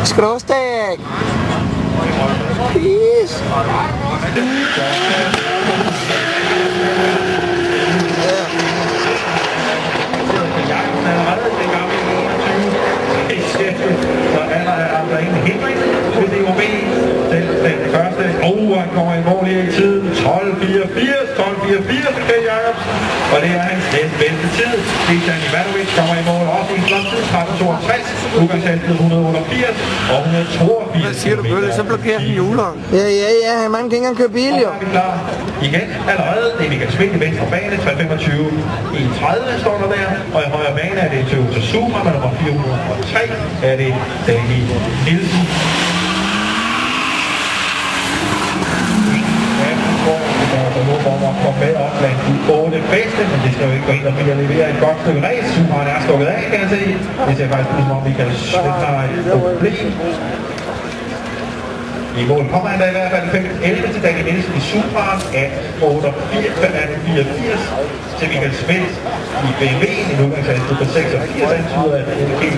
Skråstek! Peace! Så er der ingen hindring, hvis det er OB til den første. Han kommer i mål i tiden. 12.84, Kjeld Jacobsen. Og det er hans næstbedste tid. Dejan Ivanovic kommer i mål også i en flot tid. 13.62, udgangshastighed 188 og 182. Hvad siger du, Bølle? Så blokerer han hjuleren. Ja, man kan ikke engang køre bil, jo. Og så er vi klar igen allerede. Det er Michael Schmidt i venstre bane, 325 i 30 står der der. Og i højre bane er det Toyota Supra med nummer 403. Er det Daniel Nielsen. Hvor man kommer med op blandt de 8 bedste, men det skal jo ikke gå ind og blive levere et godt stykke race. Supraen er stukket af, kan jeg se. Det ser faktisk ud som om Michael Schmidt har et problem. I mål kommer han da i hvert fald 5.11 til Daniel Nielsen i Supraen, 18.84 til Michael Schmidt i BMW'en, en udgangshastighed på 86, antyder at det er en